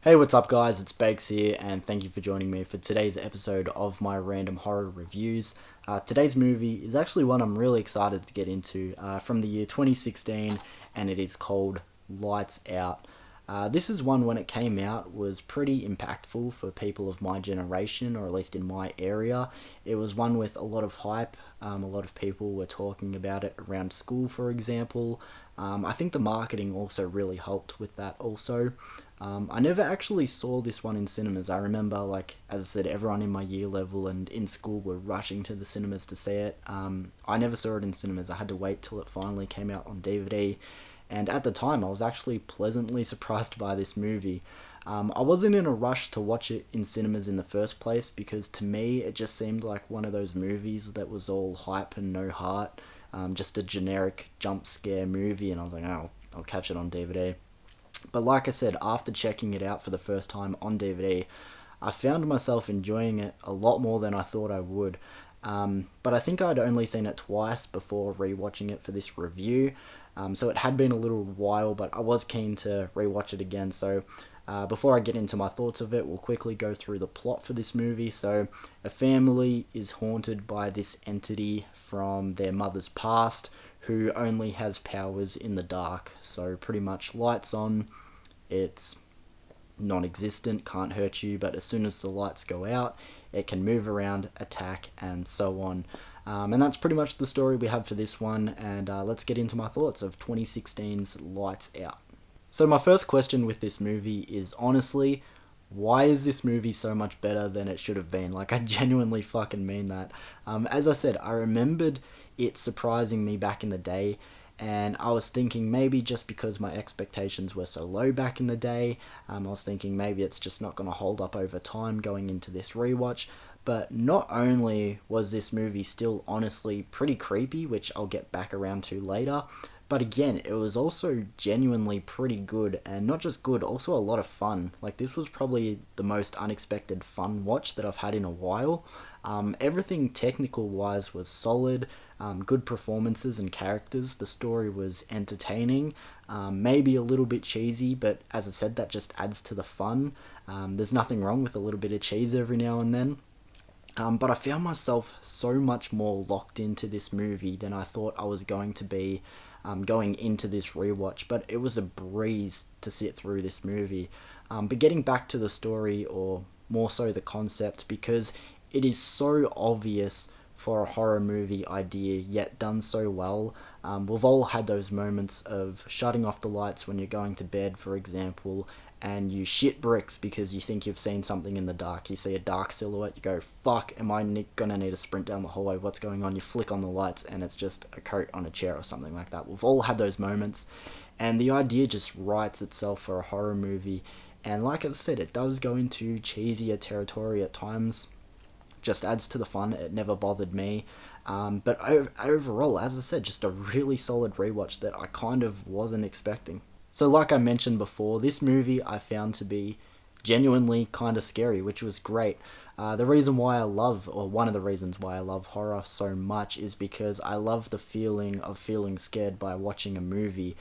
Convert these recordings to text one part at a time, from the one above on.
Hey, what's up, guys? It's Bakes here, and thank you for joining me for today's episode of my random horror reviews. Today's movie is actually one I'm really excited to get into from the year 2016, and it is called Lights Out. This is one when it came out was pretty impactful for people of my generation, or at least in my area. It was one with a lot of hype. A lot of people were talking about it around school, for example. I think the marketing also really helped with that also. I never actually saw this one in cinemas. I remember, like, as I said, everyone in my year level and in school were rushing to the cinemas to see it. I never saw it in cinemas. I had to wait till it finally came out on DVD. And at the time, I was actually pleasantly surprised by this movie. I wasn't in a rush to watch it in cinemas in the first place because to me, it just seemed like one of those movies that was all hype and no heart. Just a generic jump scare movie, and I was like, oh, I'll catch it on DVD. But like I said, after checking it out for the first time on DVD, I found myself enjoying it a lot more than I thought I would. But I think I'd only seen it twice before rewatching it for this review. So it had been a little while, but I was keen to rewatch it again. So before I get into my thoughts of it, we'll quickly go through the plot for this movie. So a family is haunted by this entity from their mother's past who only has powers in the dark. So pretty much lights on, it's non-existent, can't hurt you, but as soon as the lights go out, it can move around, attack, and so on. And that's pretty much the story we have for this one, and let's get into my thoughts of 2016's Lights Out. So my first question with this movie is honestly, why is this movie so much better than it should have been? Like, I genuinely fucking mean that. As I said, I remembered it surprising me back in the day, and I was thinking maybe just because my expectations were so low back in the day, I was thinking maybe it's just not going to hold up over time going into this rewatch. But not only was this movie still honestly pretty creepy, which I'll get back around to later, but again, it was also genuinely pretty good, and not just good, also a lot of fun. Like, this was probably the most unexpected fun watch that I've had in a while. Everything technical wise was solid, good performances and characters. The story was entertaining, maybe a little bit cheesy, but as I said, that just adds to the fun. There's nothing wrong with a little bit of cheese every now and then. But I found myself so much more locked into this movie than I thought I was going to be going into this rewatch. But it was a breeze to sit through this movie. But getting back to the story, or more so the concept, because it is so obvious for a horror movie idea, yet done so well. We've all had those moments of shutting off the lights when you're going to bed, for example, and you shit bricks because you think you've seen something in the dark. You see a dark silhouette, you go, fuck, am I gonna need to sprint down the hallway? What's going on? You flick on the lights, and it's just a coat on a chair or something like that. We've all had those moments, and the idea just writes itself for a horror movie. And like I said, it does go into cheesier territory at times, just adds to the fun. It never bothered me. But overall, as I said, just a really solid rewatch that I kind of wasn't expecting. So, like I mentioned before, this movie I found to be genuinely kind of scary, which was great. The reason why I love, or one of the reasons why I love horror so much, is because I love the feeling of feeling scared by watching a movie.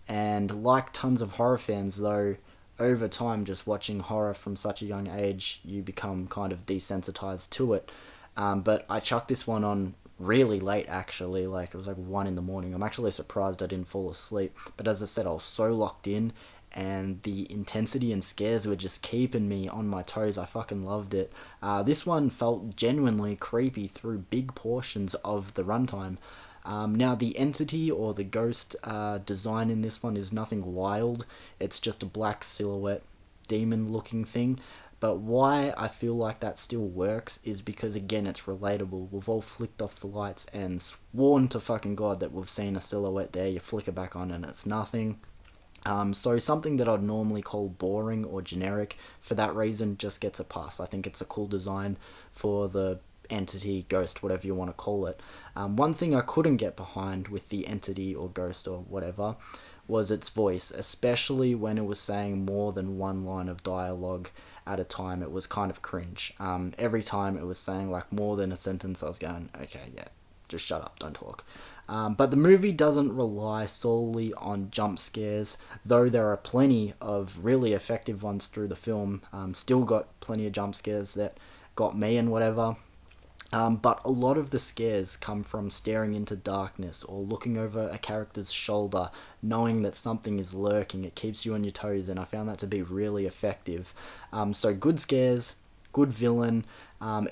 And like tons of horror fans, though, over time, just watching horror from such a young age, you become kind of desensitized to it. But I chucked this one on really late, actually. Like, it was like 1 in the morning. I'm actually surprised I didn't fall asleep. But as I said, I was so locked in, and the intensity and scares were just keeping me on my toes. I fucking loved it. This one felt genuinely creepy through big portions of the runtime. Now, the entity or the ghost design in this one is nothing wild. It's just a black silhouette, demon looking thing. But why I feel like that still works is because, again, it's relatable. We've all flicked off the lights and sworn to fucking God that we've seen a silhouette there. You flick it back on and it's nothing. So something that I'd normally call boring or generic, for that reason, just gets a pass. I think it's a cool design for the entity, ghost, whatever you want to call it. One thing I couldn't get behind with the entity or ghost or whatever was its voice, especially when it was saying more than one line of dialogue at a time. It was kind of cringe. Every time it was saying like more than a sentence, I was going, okay, yeah, just shut up, don't talk. But the movie doesn't rely solely on jump scares, though there are plenty of really effective ones through the film. Still got plenty of jump scares that got me and whatever. But a lot of the scares come from staring into darkness or looking over a character's shoulder, knowing that something is lurking. It keeps you on your toes, and I found that to be really effective. So good scares, good villain,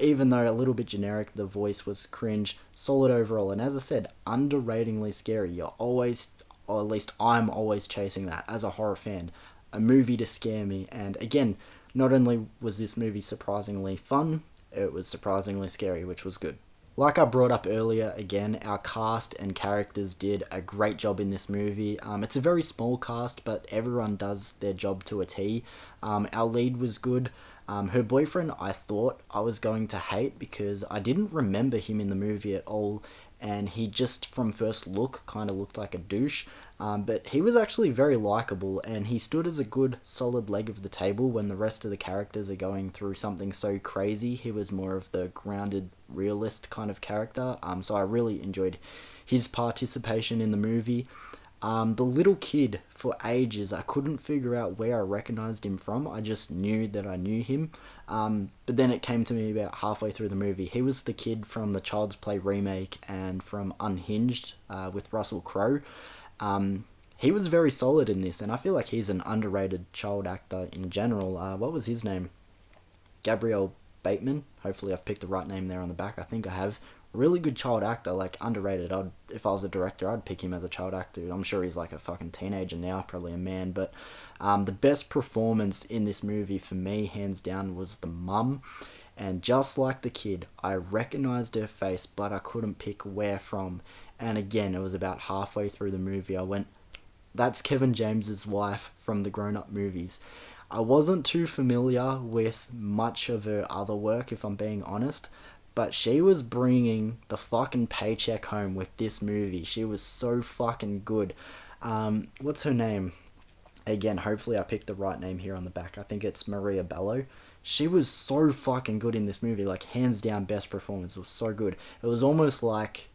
even though a little bit generic, the voice was cringe, solid overall, and as I said, underratingly scary. You're always, or at least I'm always chasing that as a horror fan, a movie to scare me. And again, not only was this movie surprisingly fun, it was surprisingly scary, which was good. Like I brought up earlier, again, our cast and characters did a great job in this movie. It's a very small cast, but everyone does their job to a T. Our lead was good. Her boyfriend, I thought I was going to hate because I didn't remember him in the movie at all, and he just, from first look, kind of looked like a douche. But he was actually very likable, and he stood as a good, solid leg of the table when the rest of the characters are going through something so crazy. He was more of the grounded, realist kind of character, so I really enjoyed his participation in the movie. The little kid, for ages, I couldn't figure out where I recognized him from. I just knew that I knew him. But then it came to me about halfway through the movie. He was the kid from the Child's Play remake and from Unhinged with Russell Crowe. He was very solid in this, and I feel like he's an underrated child actor in general. What was his name? Gabriel Bateman. Hopefully I've picked the right name there on the back. I think I have. Really good child actor, like underrated. If I was a director, I'd pick him as a child actor. I'm sure he's like a fucking teenager now, probably a man. But the best performance in this movie for me, hands down, was the mum. And just like the kid, I recognized her face, but I couldn't pick where from. And again, it was about halfway through the movie, I went, that's Kevin James's wife from the Grown Up movies. I wasn't too familiar with much of her other work, if I'm being honest, but she was bringing the fucking paycheck home with this movie. She was so fucking good. What's her name? Again, hopefully I picked the right name here on the back. I think it's Maria Bello. She was so fucking good in this movie. Like, hands down, best performance. It was so good. It was almost like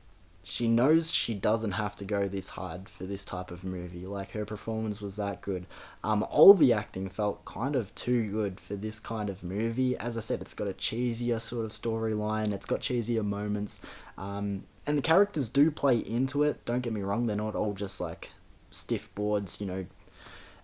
she knows she doesn't have to go this hard for this type of movie. Like, her performance was that good. All the acting felt kind of too good for this kind of movie. As I said, it's got a cheesier sort of storyline. It's got cheesier moments. And the characters do play into it. Don't get me wrong, they're not all just like stiff boards,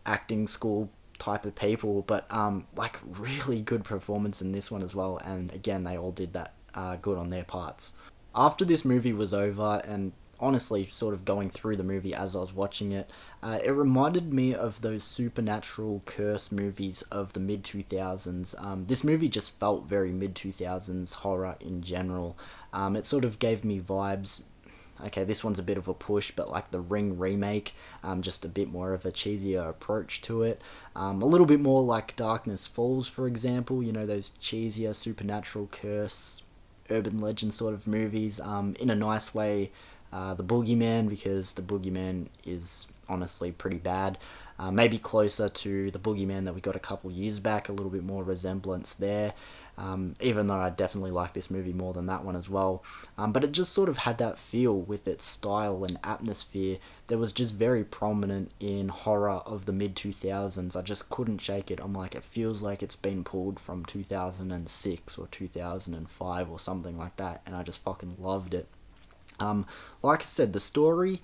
acting school type of people. But like, really good performance in this one as well. And again, they all did that good on their parts. After this movie was over, and honestly sort of going through the movie as I was watching it, it reminded me of those supernatural curse movies of the mid-2000s. This movie just felt very mid-2000s horror in general. It sort of gave me vibes. Okay, this one's a bit of a push, but like the Ring remake, just a bit more of a cheesier approach to it. A little bit more like Darkness Falls, for example, those cheesier supernatural curse urban legend sort of movies, in a nice way. The Boogeyman, because the Boogeyman is honestly pretty bad. Maybe closer to the Boogeyman that we got a couple years back, a little bit more resemblance there. Even though I definitely like this movie more than that one as well. But it just sort of had that feel with its style and atmosphere that was just very prominent in horror of the mid-2000s. I just couldn't shake it. I'm like, it feels like it's been pulled from 2006 or 2005 or something like that, and I just fucking loved it. Like I said, the story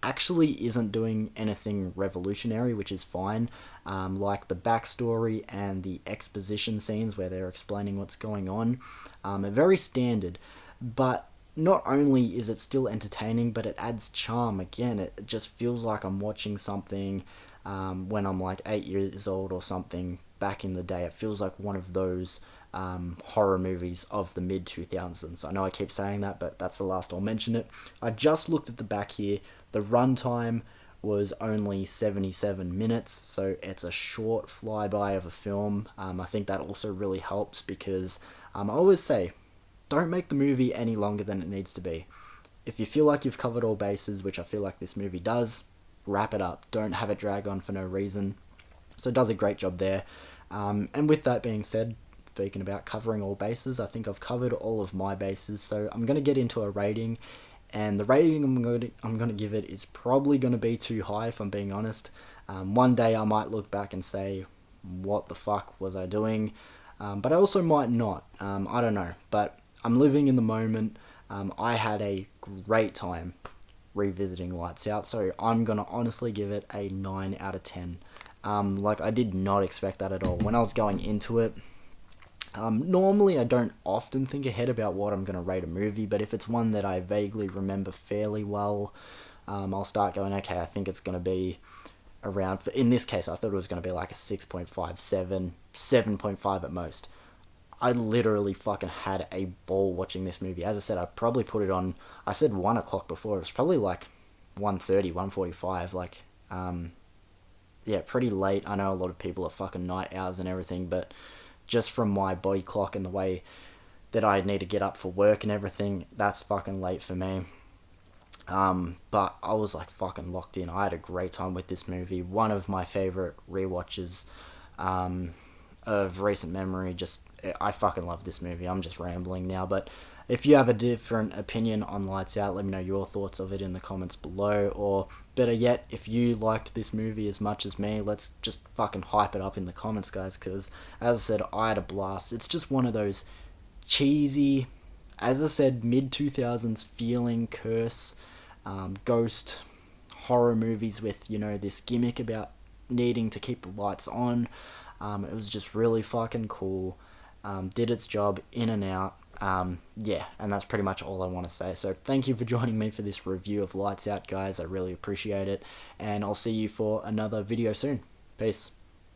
actually isn't doing anything revolutionary, which is fine. Like the backstory and the exposition scenes where they're explaining what's going on are very standard, but not only is it still entertaining, but it adds charm. Again, it just feels like I'm watching something when I'm like 8 years old or something back in the day. It feels like one of those horror movies of the mid-2000s. I know I keep saying that, but that's the last I'll mention it. I just looked at the back here. The runtime was only 77 minutes, so it's a short flyby of a film. I think that also really helps because I always say, don't make the movie any longer than it needs to be. If you feel like you've covered all bases, which I feel like this movie does, wrap it up. Don't have it drag on for no reason. So it does a great job there. And with that being said, speaking about covering all bases, I think I've covered all of my bases, so I'm going to get into a rating. and the rating I'm gonna give it is probably gonna be too high if I'm being honest. One day I might look back and say, what the fuck was I doing? But I also might not. I don't know. But I'm living in the moment. I had a great time revisiting Lights Out, so I'm gonna honestly give it a 9 out of 10. Like, I did not expect that at all. When I was going into it, normally I don't often think ahead about what I'm gonna rate a movie, but if it's one that I vaguely remember fairly well, I'll start going, okay, I think it's gonna be around, in this case, I thought it was going to be like a 6.57, 7.5 at most. I literally fucking had a ball watching this movie. As I said, I probably put it on, I said 1 o'clock before, it was probably like 1:30, 1:45, like, yeah, pretty late. I know a lot of people are fucking night owls and everything, but just from my body clock and the way that I need to get up for work and everything, that's fucking late for me. But I was like fucking locked in. I had a great time with this movie. One of my favorite rewatches of recent memory. Just, I fucking love this movie. I'm just rambling now, but if you have a different opinion on Lights Out, let me know your thoughts of it in the comments below. Or better yet, if you liked this movie as much as me, let's just fucking hype it up in the comments, guys. Because as I said, I had a blast. It's just one of those cheesy, as I said, mid 2000s feeling curse, ghost horror movies with, you know, this gimmick about needing to keep the lights on. It was just really fucking cool. Did its job in and out. Yeah, and that's pretty much all I want to say. So thank you for joining me for this review of Lights Out, guys. I really appreciate it, and I'll see you for another video soon. Peace.